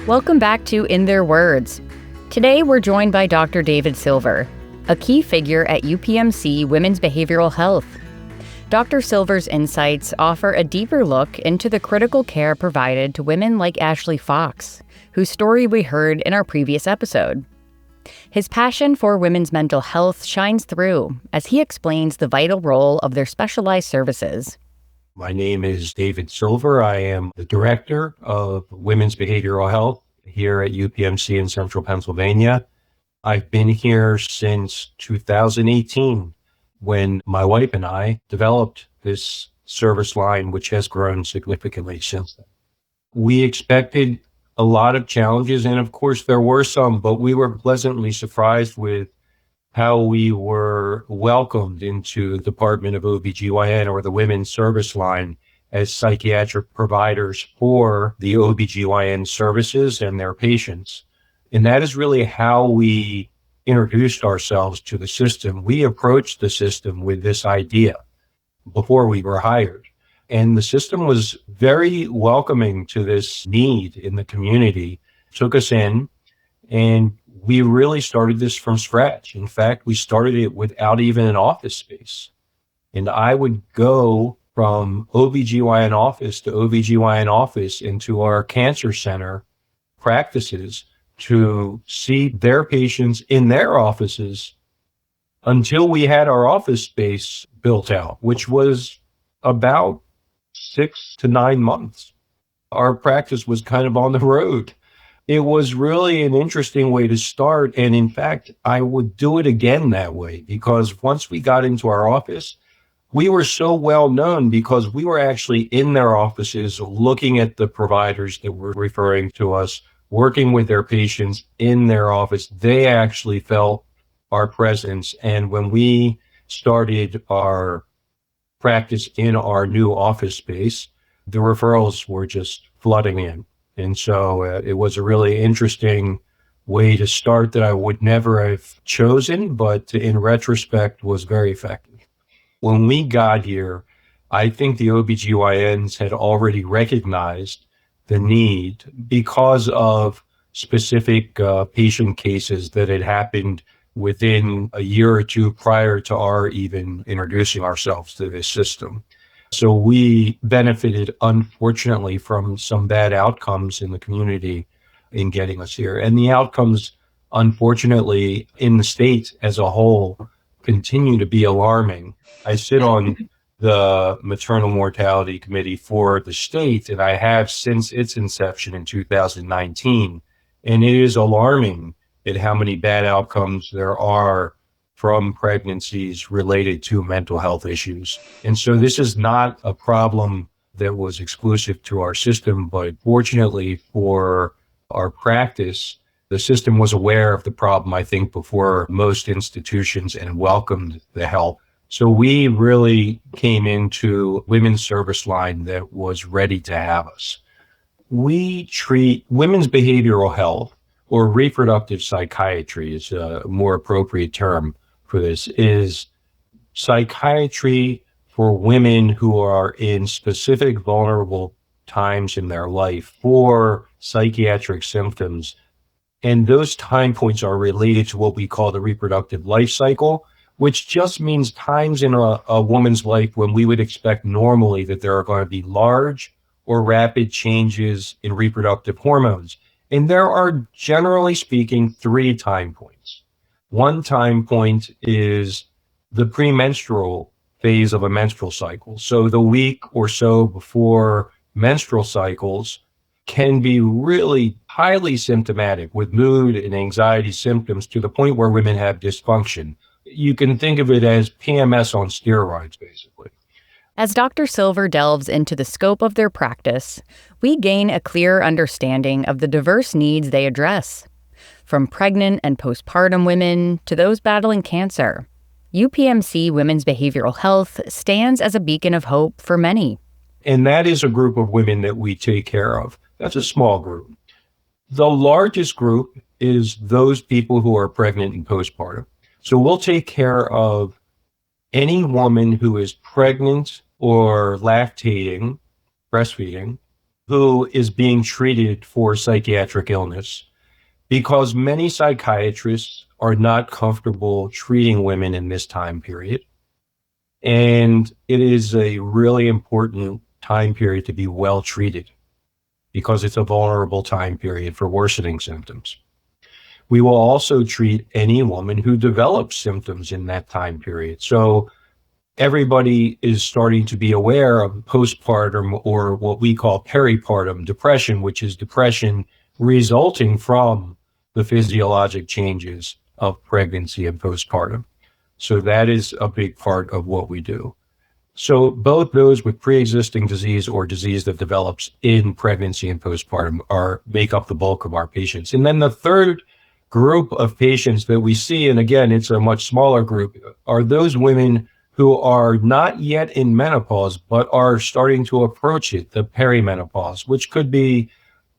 Welcome back to In Their Words. Today we're joined by Dr. David Silver, a key figure at UPMC Women's Behavioral Health. Dr. Silver's insights offer a deeper look into the critical care provided to women like Ashley Fox, whose story we heard in our previous episode. His passion for women's mental health shines through as he explains the vital role of their specialized services. My name is David Silver. I am the director of Women's Behavioral Health here at UPMC in Central Pennsylvania. I've been here since 2018 when my wife and I developed this service line, which has grown significantly since then. We expected a lot of challenges, and of course there were some, but we were pleasantly surprised with how we were welcomed into the Department of OBGYN, or the Women's Service Line, as psychiatric providers for the OBGYN services and their patients. And that is really how we introduced ourselves to the system. We approached the system with this idea before we were hired. And the system was very welcoming to this need in the community, took us in, and we really started this from scratch. In fact, we started it without even an office space. And I would go from OBGYN office to OBGYN office into our cancer center practices to see their patients in their offices until we had our office space built out, which was about 6 to 9 months. Our practice was kind of on the road. It was really an interesting way to start. And in fact, I would do it again that way, because once we got into our office, we were so well known because we were actually in their offices looking at the providers that were referring to us, working with their patients in their office. They actually felt our presence. And when we started our practice in our new office space, the referrals were just flooding in. And so it was a really interesting way to start that I would never have chosen, but in retrospect was very effective. When we got here, I think the OBGYNs had already recognized the need because of specific patient cases that had happened within a year or two prior to our even introducing ourselves to this system. So we benefited, unfortunately, from some bad outcomes in the community in getting us here. And the outcomes, unfortunately, in the state as a whole, continue to be alarming. I sit on the maternal mortality committee for the state, and I have since its inception in 2019. And it is alarming at how many bad outcomes there are from pregnancies related to mental health issues. And so this is not a problem that was exclusive to our system, but fortunately for our practice, the system was aware of the problem, I think, before most institutions, and welcomed the help. So we really came into Women's Service Line that was ready to have us. We treat women's behavioral health, or reproductive psychiatry is a more appropriate term for this, is psychiatry for women who are in specific vulnerable times in their life for psychiatric symptoms. And those time points are related to what we call the reproductive life cycle, which just means times in a woman's life when we would expect normally that there are going to be large or rapid changes in reproductive hormones. And there are, generally speaking, 3 time points. One time point is the premenstrual phase of a menstrual cycle. So the week or so before menstrual cycles can be really highly symptomatic with mood and anxiety symptoms to the point where women have dysfunction. You can think of it as PMS on steroids, basically. As Dr. Silver delves into the scope of their practice, we gain a clear understanding of the diverse needs they address. From pregnant and postpartum women to those battling cancer, UPMC Women's Behavioral Health stands as a beacon of hope for many. And that is a group of women that we take care of. That's a small group. The largest group is those people who are pregnant and postpartum. So we'll take care of any woman who is pregnant or lactating, breastfeeding, who is being treated for psychiatric illness, because many psychiatrists are not comfortable treating women in this time period. And it is a really important time period to be well treated because it's a vulnerable time period for worsening symptoms. We will also treat any woman who develops symptoms in that time period. So everybody is starting to be aware of postpartum, or what we call peripartum depression, which is depression resulting from the physiologic changes of pregnancy and postpartum. So that is a big part of what we do. So both those with pre-existing disease or disease that develops in pregnancy and postpartum make up the bulk of our patients. And then the third group of patients that we see, and again, it's a much smaller group, are those women who are not yet in menopause, but are starting to approach it, the perimenopause, which could be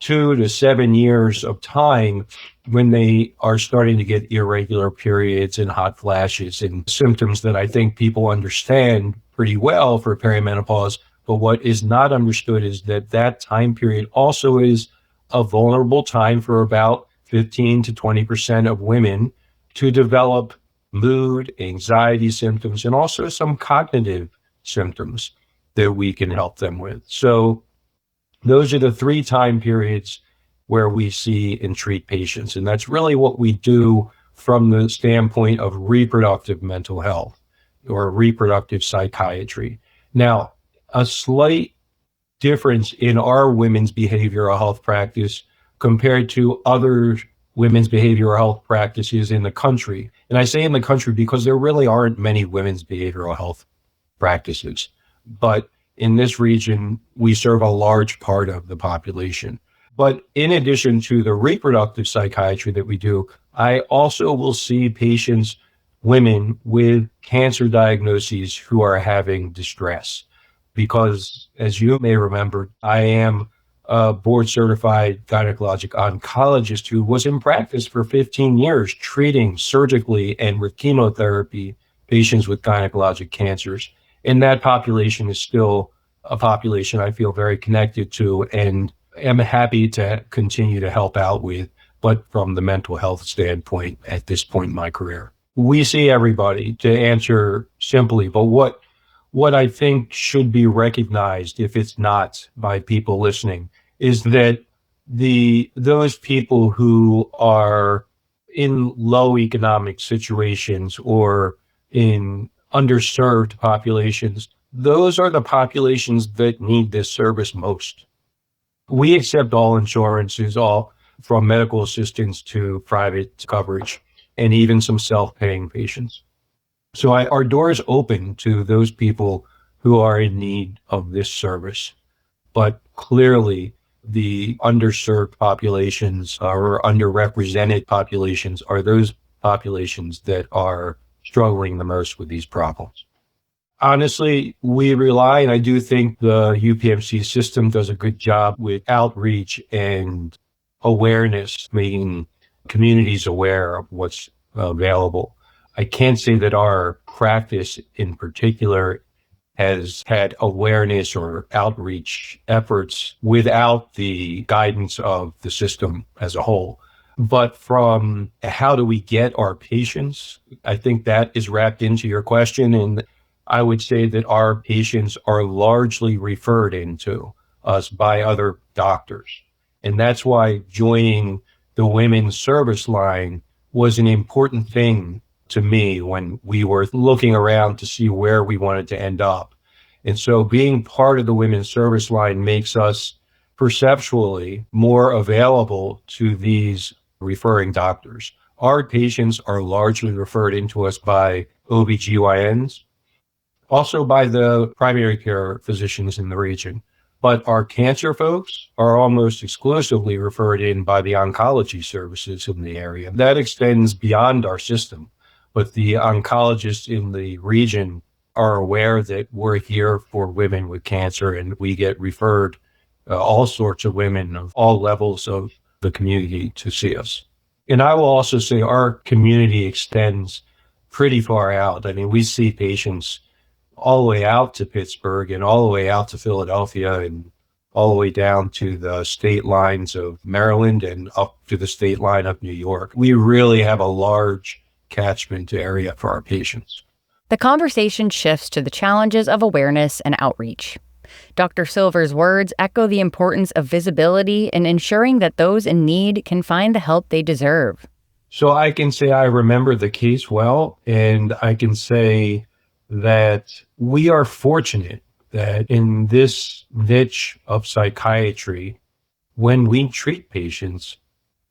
2 to 7 years of time when they are starting to get irregular periods and hot flashes and symptoms that I think people understand pretty well for perimenopause. But what is not understood is that that time period also is a vulnerable time for about 15 to 20% of women to develop mood, anxiety symptoms, and also some cognitive symptoms that we can help them with. So those are the 3 time periods where we see and treat patients. And that's really what we do from the standpoint of reproductive mental health or reproductive psychiatry. Now, a slight difference in our women's behavioral health practice compared to other women's behavioral health practices in the country. And I say in the country because there really aren't many women's behavioral health practices. But in this region, we serve a large part of the population. But in addition to the reproductive psychiatry that we do, I also will see patients, women with cancer diagnoses who are having distress. Because as you may remember, I am a board certified gynecologic oncologist who was in practice for 15 years treating surgically and with chemotherapy patients with gynecologic cancers. And that population is still a population I feel very connected to and am happy to continue to help out with, but from the mental health standpoint at this point in my career. We see everybody, to answer simply, but what I think should be recognized, if it's not by people listening, is that those people who are in low economic situations or in underserved populations, those are the populations that need this service most. We accept all insurances, all from medical assistance to private coverage, and even some self-paying patients. So our door is open to those people who are in need of this service. But clearly, the underserved populations or underrepresented populations are those populations that are struggling the most with these problems. Honestly, we rely, and I do think the UPMC system does a good job with outreach and awareness, making communities aware of what's available. I can't say that our practice in particular has had awareness or outreach efforts without the guidance of the system as a whole. But from how do we get our patients, I think that is wrapped into your question. And I would say that our patients are largely referred into us by other doctors. And that's why joining the women's service line was an important thing to me when we were looking around to see where we wanted to end up. And so being part of the women's service line makes us perceptually more available to these referring doctors. Our patients are largely referred into us by OBGYNs, also by the primary care physicians in the region. But our cancer folks are almost exclusively referred in by the oncology services in the area. That extends beyond our system, but the oncologists in the region are aware that we're here for women with cancer, and we get referred all sorts of women of all levels of the community to see us. And I will also say our community extends pretty far out. I mean, we see patients all the way out to Pittsburgh and all the way out to Philadelphia and all the way down to the state lines of Maryland and up to the state line of New York. We really have a large catchment area for our patients. The conversation shifts to the challenges of awareness and outreach. Dr. Silver's words echo the importance of visibility in ensuring that those in need can find the help they deserve. So I can say I remember the case well, and I can say that we are fortunate that in this niche of psychiatry, when we treat patients,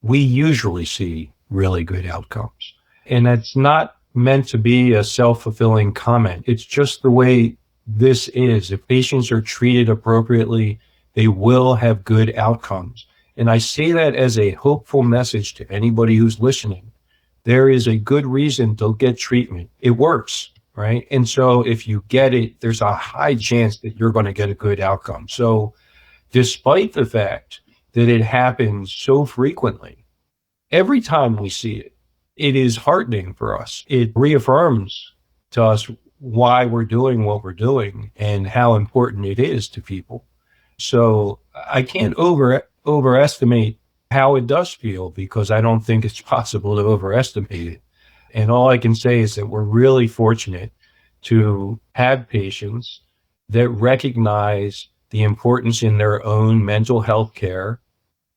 we usually see really good outcomes. And that's not meant to be a self-fulfilling comment. It's just the way this is. If patients are treated appropriately, they will have good outcomes. And I say that as a hopeful message to anybody who's listening. There is a good reason to get treatment. It works, right? And so if you get it, there's a high chance that you're going to get a good outcome. So despite the fact that it happens so frequently, every time we see it, it is heartening for us. It reaffirms to us why we're doing what we're doing and how important it is to people. So I can't overestimate how it does feel, because I don't think it's possible to overestimate it. And all I can say is that we're really fortunate to have patients that recognize the importance in their own mental health care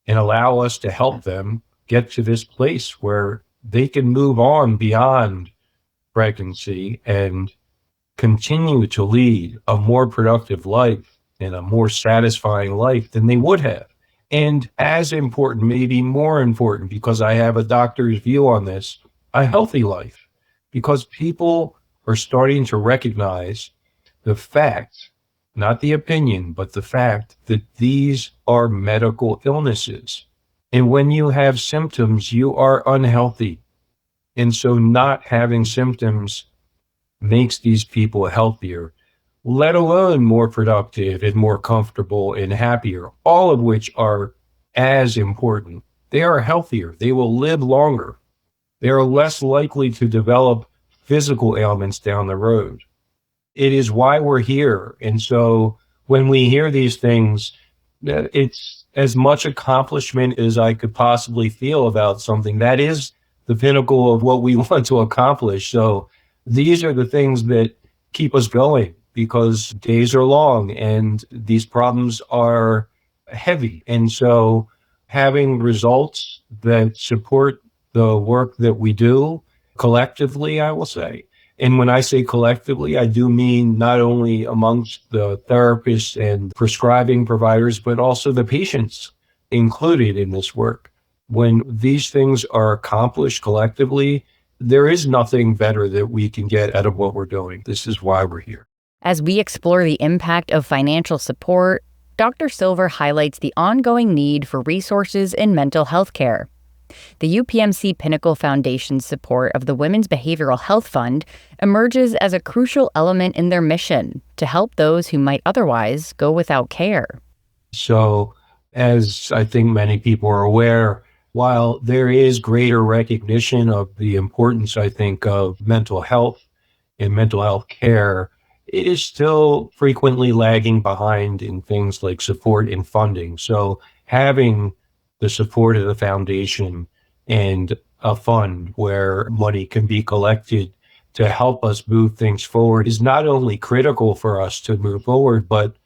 and allow us to help them get to this place where they can move on beyond pregnancy and continue to lead a more productive life and a more satisfying life than they would have. And as important, maybe more important, because I have a doctor's view on this, a healthy life, because people are starting to recognize the fact, not the opinion, but the fact that these are medical illnesses. And when you have symptoms, you are unhealthy. And so not having symptoms makes these people healthier, let alone more productive and more comfortable and happier, all of which are as important. They are healthier. They will live longer. They are less likely to develop physical ailments down the road. It is why we're here. And so when we hear these things, it's as much accomplishment as I could possibly feel about something. That is the pinnacle of what we want to accomplish. So these are the things that keep us going, because days are long and these problems are heavy. And so having results that support the work that we do collectively, I will say. And when I say collectively, I do mean not only amongst the therapists and prescribing providers, but also the patients included in this work. When these things are accomplished collectively, there is nothing better that we can get out of what we're doing. This is why we're here. As we explore the impact of financial support, Dr. Silver highlights the ongoing need for resources in mental health care. The UPMC Pinnacle Foundation's support of the Women's Behavioral Health Fund emerges as a crucial element in their mission to help those who might otherwise go without care. So, as I think many people are aware, while there is greater recognition of the importance, I think, of mental health and mental health care, it is still frequently lagging behind in things like support and funding. So having the support of the foundation and a fund where money can be collected to help us move things forward is not only critical for us to move forward, but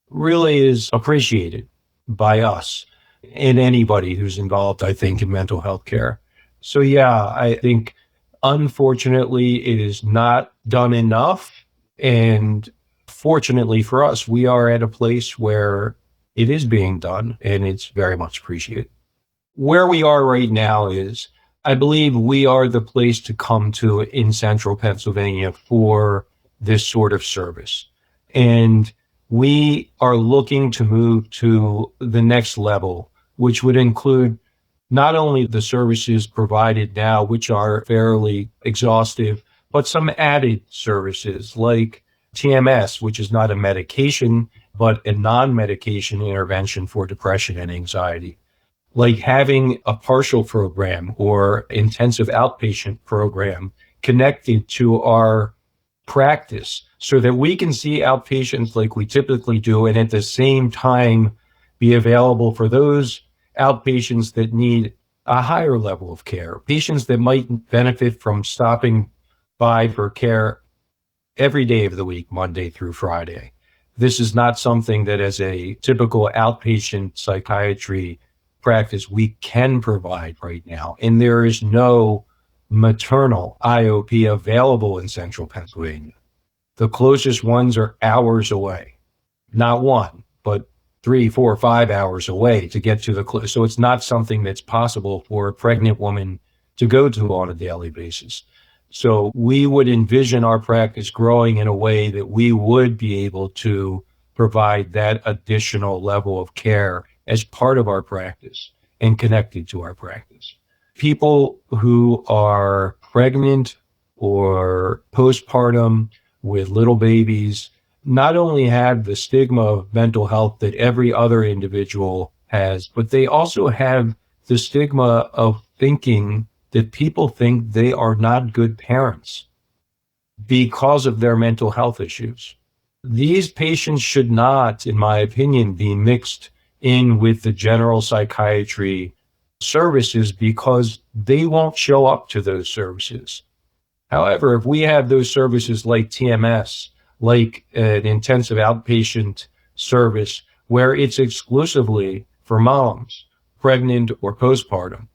really is appreciated by us and anybody who's involved, I think, in mental health care. So yeah, I think unfortunately it is not done enough. And fortunately for us, we are at a place where it is being done, and it's very much appreciated. Where we are right now is, I believe we are the place to come to in central Pennsylvania for this sort of service. And we are looking to move to the next level, which would include not only the services provided now, which are fairly exhaustive, but some added services like TMS, which is not a medication, but a non-medication intervention for depression and anxiety, like having a partial program or intensive outpatient program connected to our practice so that we can see outpatients like we typically do, and at the same time be available for those outpatients that need a higher level of care, patients that might benefit from stopping by for care every day of the week, Monday through Friday. This is not something that as a typical outpatient psychiatry practice we can provide right now. And there is no maternal IOP available in central Pennsylvania. The closest ones are hours away, not one, but 3, 4, 5 hours away to get to so it's not something that's possible for a pregnant woman to go to on a daily basis. So we would envision our practice growing in a way that we would be able to provide that additional level of care as part of our practice and connected to our practice. People who are pregnant or postpartum with little babies not only have the stigma of mental health that every other individual has, but they also have the stigma of thinking that people think they are not good parents because of their mental health issues. These patients should not, in my opinion, be mixed in with the general psychiatry services because they won't show up to those services. However, if we have those services like TMS, like an intensive outpatient service where it's exclusively for moms, pregnant or postpartum,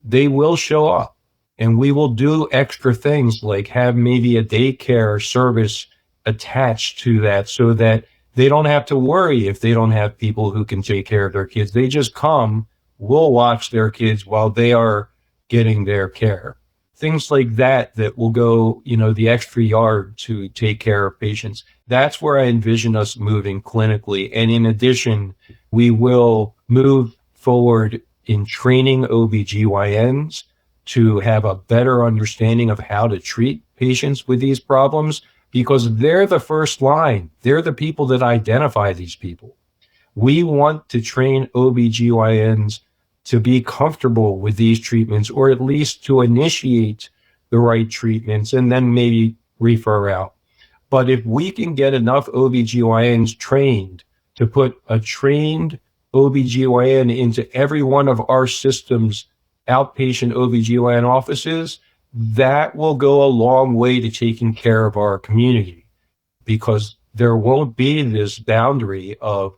they will show up, and we will do extra things like have maybe a daycare service attached to that so that they don't have to worry if they don't have people who can take care of their kids. They just come, we'll watch their kids while they are getting their care. Things like that will go, the extra yard to take care of patients. That's where I envision us moving clinically. And in addition, we will move forward in training OBGYNs to have a better understanding of how to treat patients with these problems, because they're the first line. They're the people that identify these people. We want to train OBGYNs to be comfortable with these treatments, or at least to initiate the right treatments and then maybe refer out. But if we can get enough OBGYNs trained to put a trained OBGYN into every one of our system's outpatient OBGYN offices, that will go a long way to taking care of our community, because there won't be this boundary of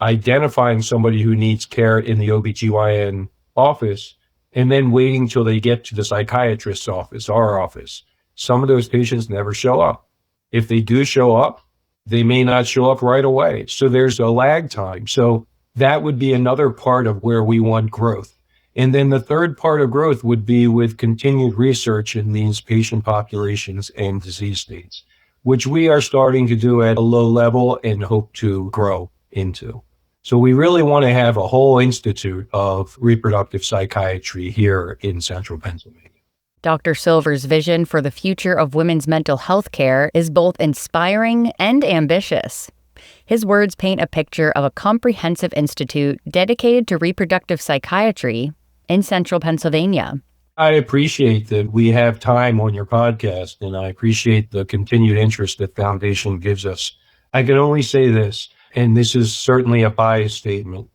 identifying somebody who needs care in the OBGYN office and then waiting till they get to the psychiatrist's office, our office. Some of those patients never show up. If they do show up, they may not show up right away. So there's a lag time. So that would be another part of where we want growth. And then the third part of growth would be with continued research in these patient populations and disease states, which we are starting to do at a low level and hope to grow into. So we really want to have a whole institute of reproductive psychiatry here in central Pennsylvania. Dr. Silver's vision for the future of women's mental health care is both inspiring and ambitious. His words paint a picture of a comprehensive institute dedicated to reproductive psychiatry in central Pennsylvania. I appreciate that we have time on your podcast, and I appreciate the continued interest that Foundation gives us. I can only say this, and this is certainly a biased statement.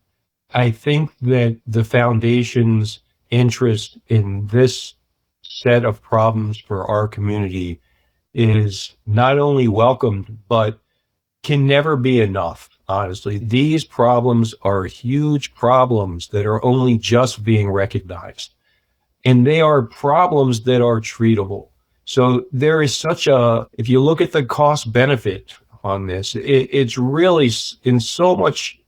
I think that the Foundation's interest in this set of problems for our community is not only welcomed, but can never be enough, honestly. These problems are huge problems that are only just being recognized. And they are problems that are treatable. So there is if you look at the cost benefit on this, it's really in so much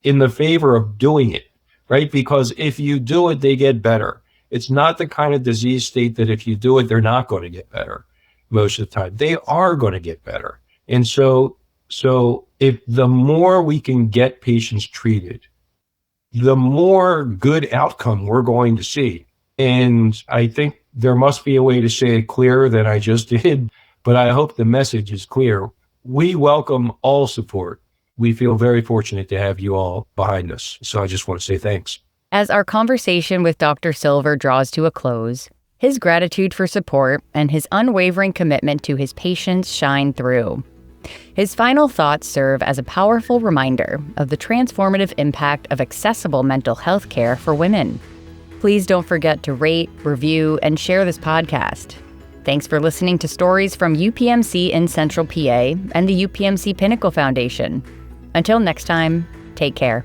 in the favor of doing it, right? Because if you do it, they get better. It's not the kind of disease state that if you do it, they're not going to get better most of the time. They are going to get better. And so if the more we can get patients treated, the more good outcome we're going to see. And I think there must be a way to say it clearer than I just did, but I hope the message is clear. We welcome all support. We feel very fortunate to have you all behind us. So I just want to say thanks. As our conversation with Dr. Silver draws to a close, his gratitude for support and his unwavering commitment to his patients shine through. His final thoughts serve as a powerful reminder of the transformative impact of accessible mental health care for women. Please don't forget to rate, review, and share this podcast. Thanks for listening to stories from UPMC in Central PA and the UPMC Pinnacle Foundation. Until next time, take care.